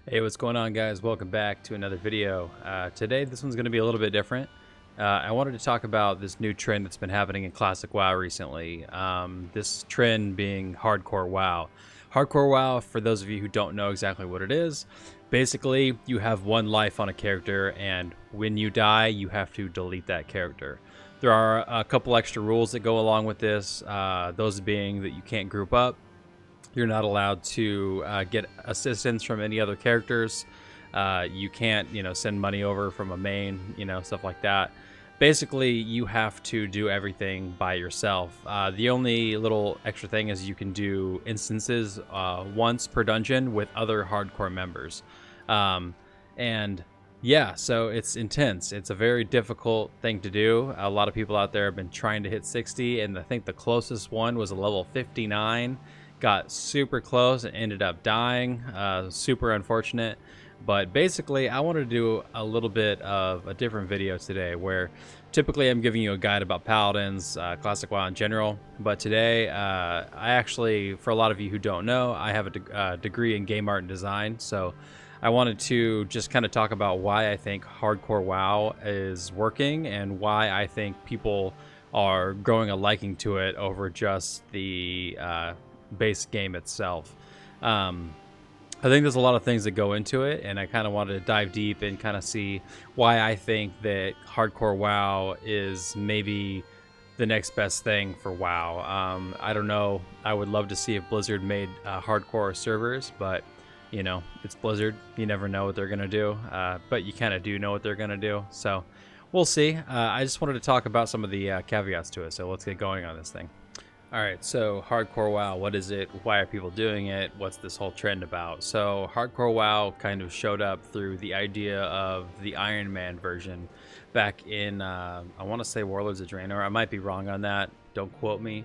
Hey, what's going on, guys? Welcome back to another video. Today, this one's going to be a little bit different. I wanted to talk about this new trend that's been happening in Classic WoW recently. This trend being Hardcore WoW. Hardcore WoW, for those of you who don't know exactly what it is, basically you have one life on a character, and when you die, you have to delete that character. There are a couple extra rules that go along with this, those being that you can't group up. You're not allowed to get assistance from any other characters. You can't, send money over from a main, stuff like that. Basically, you have to do everything by yourself. The only little extra thing is you can do instances once per dungeon with other hardcore members. And yeah, so it's intense. It's a very difficult thing to do. A lot of people out there have been trying to hit 60, and I think the closest one was a level 59. Got super close and ended up dying. Super unfortunate. But basically, I wanted to do a little bit of a different video today where typically I'm giving you a guide about paladins, classic WoW in general. But today, I actually, for a lot of you who don't know, I have a degree in game art and design. So I wanted to just kind of talk about why I think hardcore WoW is working and why I think people are growing a liking to it over just the base game itself. I think there's a lot of things that go into it, and I kind of wanted to dive deep and kind of see why I think that hardcore WoW is maybe the next best thing for WoW. I don't know. I would love to see if Blizzard made hardcore servers, but it's Blizzard. You never know what they're gonna do, but you kind of do know what they're gonna do. So we'll see. I just wanted to talk about some of the caveats to it. So let's get going on this thing. All right, so hardcore WoW, what is it? Why are people doing it? What's this whole trend about? So hardcore WoW kind of showed up through the idea of the Iron Man version back in, I want to say Warlords of Draenor. I might be wrong on that. Don't quote me.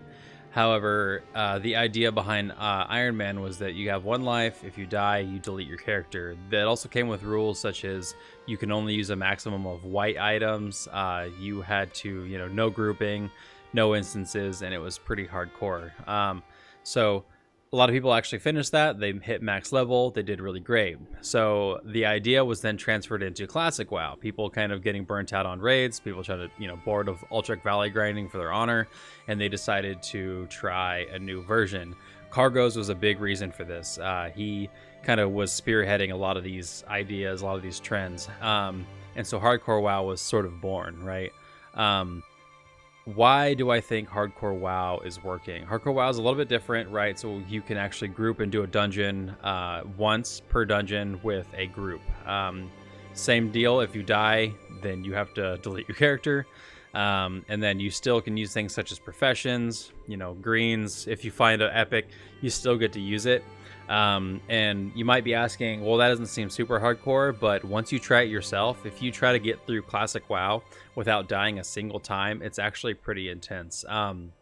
However, the idea behind Iron Man was that you have one life. If you die, you delete your character. That also came with rules such as you can only use a maximum of white items. You had to, no grouping, no instances, and it was pretty hardcore. So a lot of people actually finished that. They hit max level. They did really great. So the idea was then transferred into classic WoW. People kind of getting burnt out on raids. People trying to, bored of Ultrich Valley grinding for their honor, and they decided to try a new version. Cargos was a big reason for this. He kind of was spearheading a lot of these ideas, a lot of these trends. And so hardcore WoW was sort of born, right? Why do I think hardcore WoW is working? Hardcore WoW is a little bit different, right? So you can actually group and do a dungeon once per dungeon with a group. Same deal. If you die, then you have to delete your character. And then you still can use things such as professions, greens. If you find an epic, you still get to use it. And you might be asking, well, that doesn't seem super hardcore, but once you try it yourself, if you try to get through classic WoW without dying a single time, it's actually pretty intense. And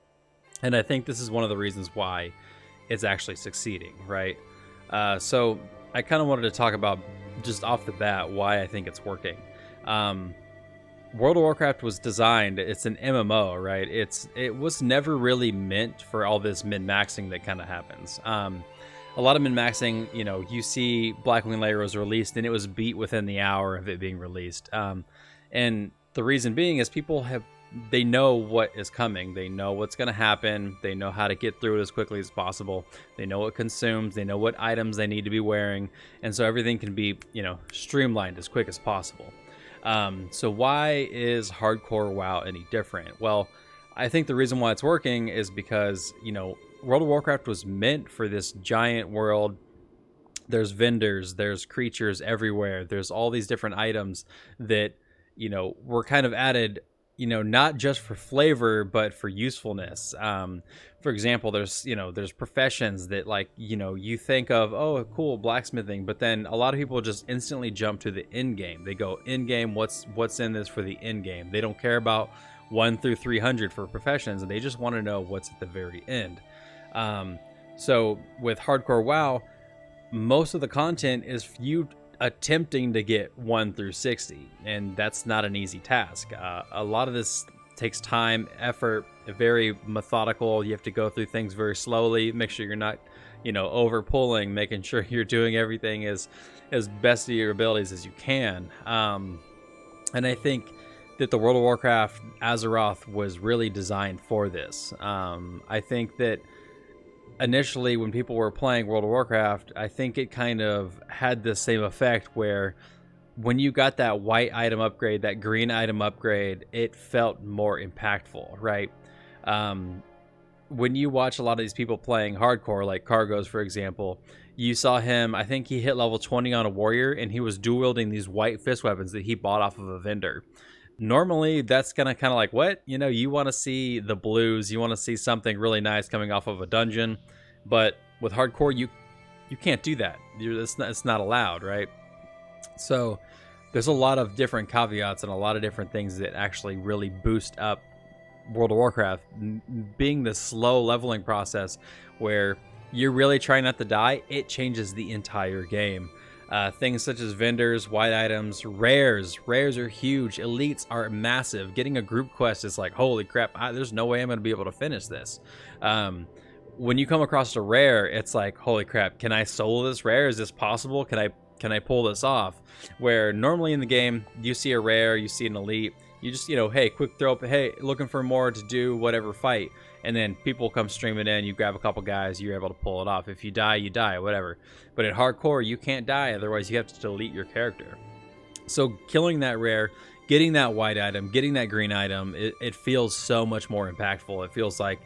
I think this is one of the reasons why it's actually succeeding, right? So I kind of wanted to talk about just off the bat why I think it's working. World of Warcraft was designed, it's an MMO, right? It was never really meant for all this min-maxing that kind of happens. A lot of min-maxing, you see Blackwing Lair was released and it was beat within the hour of it being released. And the reason being is they know what is coming. They know what's going to happen. They know how to get through it as quickly as possible. They know what consumes. They know what items they need to be wearing. And so everything can be, streamlined as quick as possible. So why is hardcore WoW any different? Well, I think the reason why it's working is because, World of Warcraft was meant for this giant world. There's vendors, there's creatures everywhere. There's all these different items that, were kind of added, not just for flavor, but for usefulness. For example, there's professions that you think of, oh, cool, blacksmithing. But then a lot of people just instantly jump to the end game. They go in game. What's in this for the end game? They don't care about 1 through 300 for professions, and they just want to know what's at the very end. So with hardcore WoW, most of the content is you attempting to get 1 through 60, and that's not an easy task. A lot of this takes time, effort, very methodical. You have to go through things very slowly, make sure you're not over pulling, making sure you're doing everything as best of your abilities as you can. And I think that the World of Warcraft Azeroth was really designed for this. I think that initially when people were playing World of Warcraft, I think it kind of had the same effect where when you got that white item upgrade, that green item upgrade, it felt more impactful, right? When you watch a lot of these people playing hardcore, like Cargos, for example, you saw him, I think he hit level 20 on a warrior, and he was dual wielding these white fist weapons that he bought off of a vendor. Normally, that's gonna kind of like, what? You want to see the blues, you want to see something really nice coming off of a dungeon, but with hardcore, you can't do that. It's not allowed, right? So there's a lot of different caveats and a lot of different things that actually really boost up World of Warcraft, being the slow leveling process where you're really trying not to die. It changes the entire game. Things such as vendors, white items, rares are huge. Elites are massive. Getting a group quest is like, holy crap, there's no way I'm going to be able to finish this. When you come across a rare, it's like, holy crap, can I solo this rare? Is this possible? Can I pull this off? Where normally in the game, you see a rare, you see an elite, you just, hey, quick throw up, hey, looking for more to do whatever fight. And then people come streaming in, you grab a couple guys, you're able to pull it off. If you die, you die, whatever. But in hardcore, you can't die, otherwise you have to delete your character. So killing that rare, getting that white item, getting that green item, it feels so much more impactful. It feels like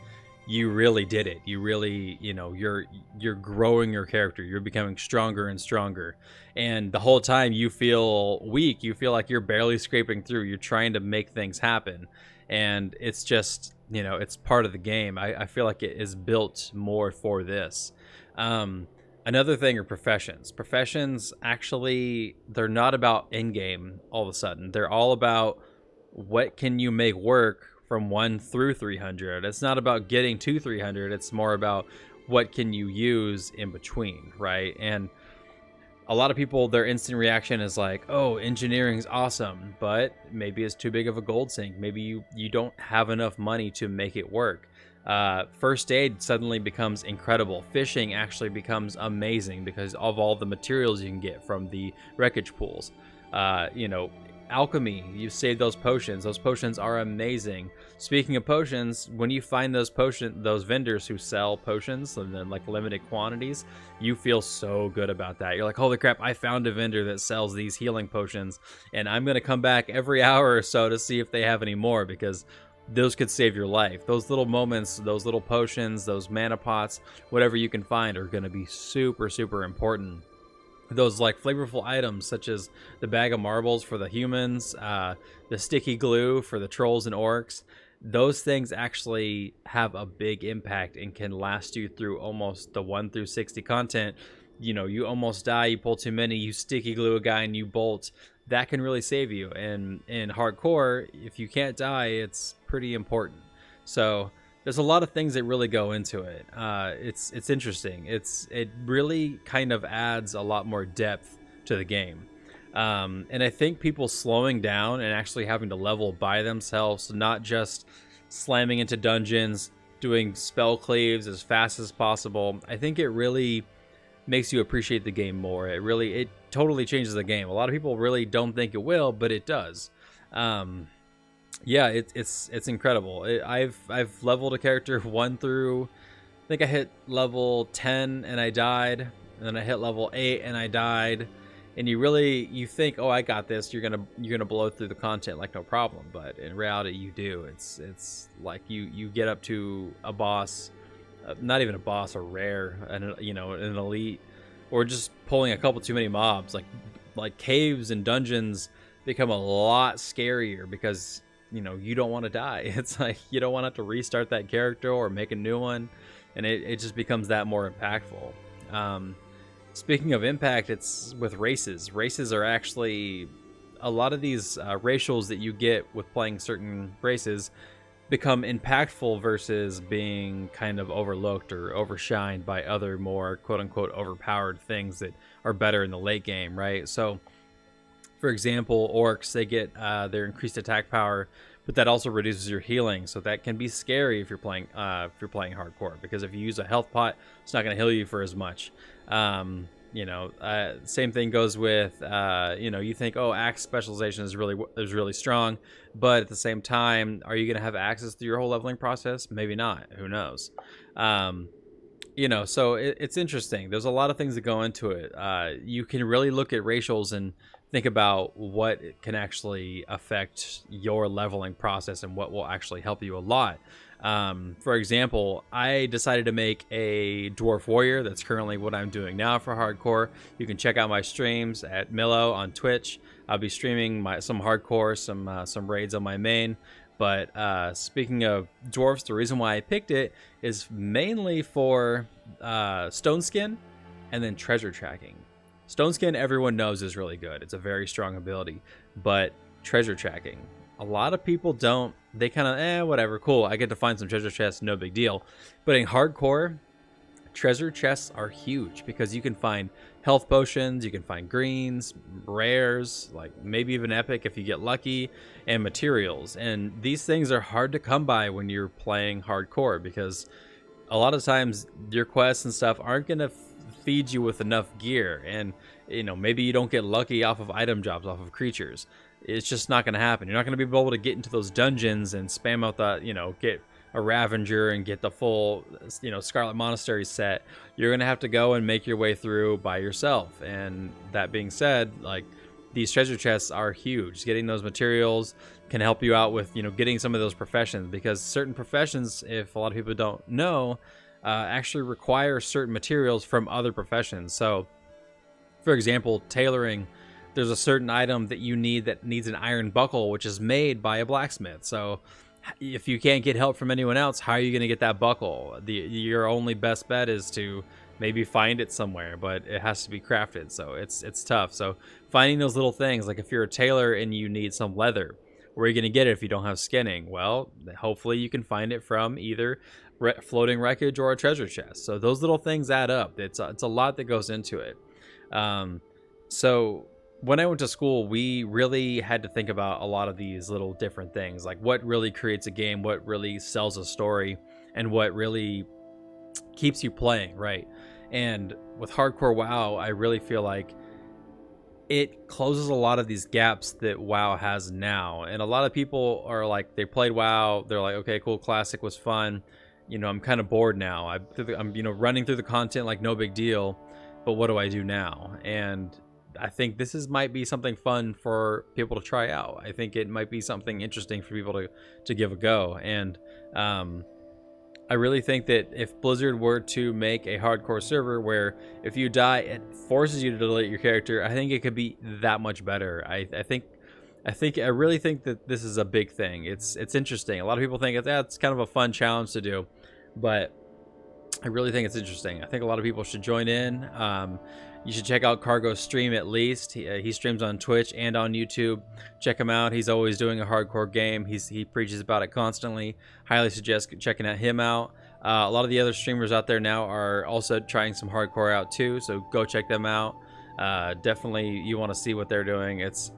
you really did it. You really, you're growing your character. You're becoming stronger and stronger. And the whole time you feel weak. You feel like you're barely scraping through. You're trying to make things happen. And it's just, it's part of the game. I feel like it is built more for this. Another thing are professions. Professions, actually, they're not about in-game all of a sudden. They're all about what can you make work from 1 through 300. It's not about getting to 300. It's more about what can you use in between, right? And a lot of people, their instant reaction is like, oh, engineering's awesome, but maybe it's too big of a gold sink. Maybe you don't have enough money to make it work. First aid suddenly becomes incredible. Fishing actually becomes amazing because of all the materials you can get from the wreckage pools. Alchemy, you save those potions. Those potions are amazing. Speaking of potions, when you find those vendors who sell potions and then like limited quantities, you feel so good about that. You're like, holy crap, I found a vendor that sells these healing potions, and I'm gonna come back every hour or so to see if they have any more, because those could save your life. Those little moments, those little potions, those mana pots, whatever you can find are gonna be super, super important. Those like flavorful items such as the bag of marbles for the humans, the sticky glue for the trolls and orcs, those things actually have a big impact and can last you through almost the 1 through 60 content. You almost die, you pull too many, you sticky glue a guy and you bolt. That can really save you. And in hardcore, if you can't die, it's pretty important. So there's a lot of things that really go into it. It's interesting. It really kind of adds a lot more depth to the game. And I think people slowing down and actually having to level by themselves, not just slamming into dungeons, doing spell cleaves as fast as possible, I think it really makes you appreciate the game more. It totally changes the game. A lot of people really don't think it will, but it does. Yeah, it's incredible. I've leveled a character 1 through, I think I hit level 10 and I died, and then I hit level 8 and I died. And you think, oh, I got this. You're gonna blow through the content like no problem, but in reality, you do. It's like you get up to a boss, not even a boss, a rare, and an elite, or just pulling a couple too many mobs. Like caves and dungeons become a lot scarier because you don't want to die. It's like you don't want to have to restart that character or make a new one, and it just becomes that more impactful. Speaking of impact, it's with races. Races are actually, a lot of these racials that you get with playing certain races become impactful versus being kind of overlooked or overshined by other more quote-unquote overpowered things that are better in the late game, right? So for example, orcs, they get their increased attack power but that also reduces your healing. So that can be scary if you're playing hardcore, because if you use a health pot, it's not going to heal you for as much. Same thing goes with you think, oh, axe specialization is really strong, but at the same time, are you going to have access to your whole leveling process? Maybe not. Who knows? So it's interesting. There's a lot of things that go into it. You can really look at racials and think about what can actually affect your leveling process and what will actually help you a lot. For example, I decided to make a dwarf warrior. That's currently what I'm doing now for hardcore. You can check out my streams at Milloh on Twitch. I'll be streaming some hardcore, some raids on my main. But speaking of dwarfs, the reason why I picked it is mainly for stone skin and then treasure tracking. Stone skin, everyone knows, is really good. It's a very strong ability. But treasure tracking, a lot of people don't. They kind of, whatever, cool. I get to find some treasure chests, no big deal. But in hardcore, treasure chests are huge because you can find health potions, you can find greens, rares, like maybe even epic if you get lucky, and materials. And these things are hard to come by when you're playing hardcore, because a lot of times your quests and stuff aren't going to feed you with enough gear, and maybe you don't get lucky off of item drops off of creatures. It's just not going to happen. You're not going to be able to get into those dungeons and spam out the get a Ravager and get the full Scarlet Monastery set. You're gonna have to go and make your way through by yourself. And that being said, like, these treasure chests are huge. Getting those materials can help you out with getting some of those professions, because certain professions, if a lot of people don't know, actually require certain materials from other professions. So for example, tailoring, there's a certain item that you need that needs an iron buckle, which is made by a blacksmith. So if you can't get help from anyone else, how are you going to get that buckle? Your only best bet is to maybe find it somewhere, but it has to be crafted, so it's tough. So finding those little things, like if you're a tailor and you need some leather, where are you going to get it if you don't have skinning? Well, hopefully you can find it from either floating wreckage or a treasure chest. So those little things add up. It's a lot that goes into it. So when I went to school, we really had to think about a lot of these little different things, like what really creates a game, what really sells a story, and what really keeps you playing, right? And with hardcore WoW, I really feel like it closes a lot of these gaps that WoW has now. And a lot of people are like, they played WoW, they're like, okay, cool, classic was fun, I'm kind of bored now. I'm running through the content like no big deal, but what do I do now? And I think this might be something fun for people to try out. I think it might be something interesting for people to give a go. And I really think that if Blizzard were to make a hardcore server where if you die, it forces you to delete your character, I think it could be that much better. I really think that this is a big thing. It's interesting. A lot of people think that's kind of a fun challenge to do, but I really think it's interesting. I think a lot of people should join in. You should check out Cargo's stream at least. He streams on Twitch and on YouTube. Check him out. He's always doing a hardcore game. He preaches about it constantly. Highly suggest checking him out. A lot of the other streamers out there now are also trying some hardcore out too, so go check them out. Definitely, you want to see what they're doing. It's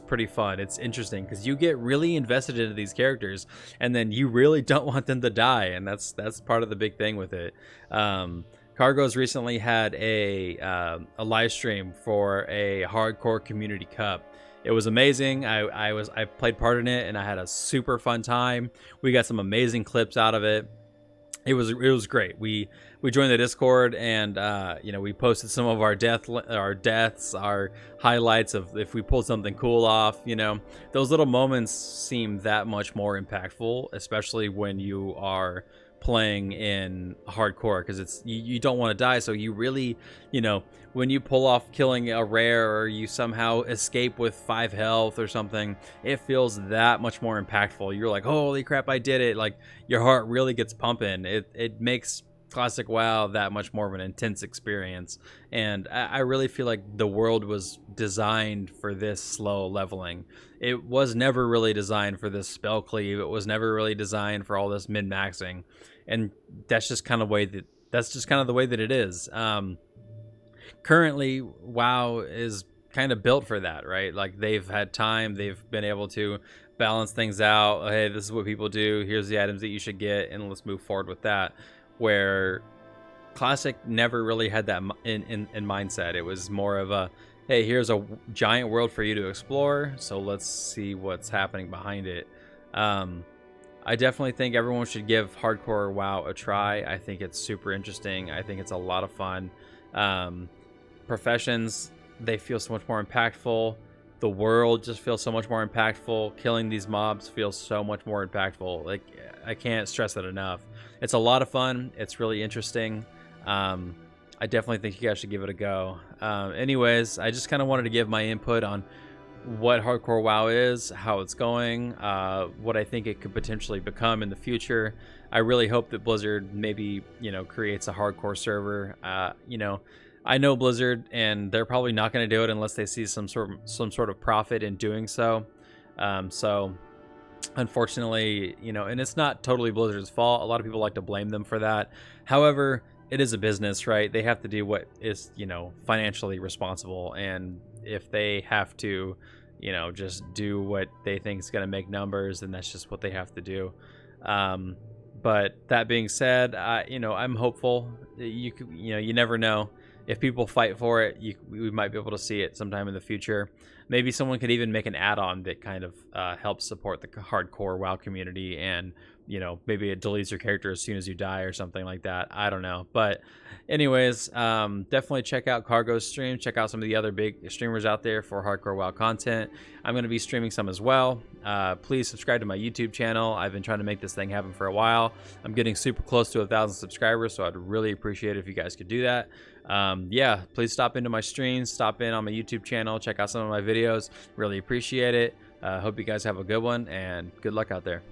pretty fun. It's interesting because you get really invested into these characters, and then you really don't want them to die, and that's part of the big thing with it. Cargo's recently had a live stream for a hardcore community cup. It was amazing. I played part in it, and I had a super fun time. We got some amazing clips out of it. It was great. We joined the Discord, and we posted some of our deaths, our highlights of if we pulled something cool off. Those little moments seem that much more impactful, especially when you are playing in hardcore, because you don't want to die, so you really, when you pull off killing a rare or you somehow escape with 5 health or something, it feels that much more impactful. You're like, holy crap, I did it. Like, your heart really gets pumping. It makes classic WoW that much more of an intense experience, and I really feel like the world was designed for this slow leveling. It was never really designed for this spell cleave. It was never really designed for all this min-maxing, and that's just kind of the way that it is. Currently, WoW is kind of built for that, right? Like, they've had time, they've been able to balance things out. Hey, this is what people do. Here's the items that you should get, and let's move forward with that. Where Classic never really had that in mindset. It was more of a, hey, here's a giant world for you to explore, so let's see what's happening behind it. I definitely think everyone should give Hardcore WoW a try. I think it's super interesting. I think it's a lot of fun. Professions, they feel so much more impactful. The world just feels so much more impactful. Killing these mobs feels so much more impactful. Like, I can't stress that enough. It's a lot of fun. It's really interesting. I definitely think you guys should give it a go. Anyways, I just kind of wanted to give my input on what Hardcore WoW is, how it's going, what I think it could potentially become in the future. I really hope that Blizzard maybe, creates a hardcore server. I know Blizzard, and they're probably not going to do it unless they see some sort of profit in doing so. So unfortunately, and it's not totally Blizzard's fault. A lot of people like to blame them for that. However, it is a business, right? They have to do what is, financially responsible. And if they have to, just do what they think is going to make numbers, then that's just what they have to do. But that being said, I'm hopeful. You never know. If people fight for it, we might be able to see it sometime in the future. Maybe someone could even make an add-on that kind of helps support the hardcore WoW community, and maybe it deletes your character as soon as you die or something like that. I don't know. But anyways, definitely check out Cargo's stream. Check out some of the other big streamers out there for hardcore WoW content. I'm going to be streaming some as well. Please subscribe to my YouTube channel. I've been trying to make this thing happen for a while. I'm getting super close to 1,000 subscribers, so I'd really appreciate it if you guys could do that. Yeah, please stop into my streams, stop in on my YouTube channel, check out some of my videos. Really appreciate it. Hope you guys have a good one, and good luck out there.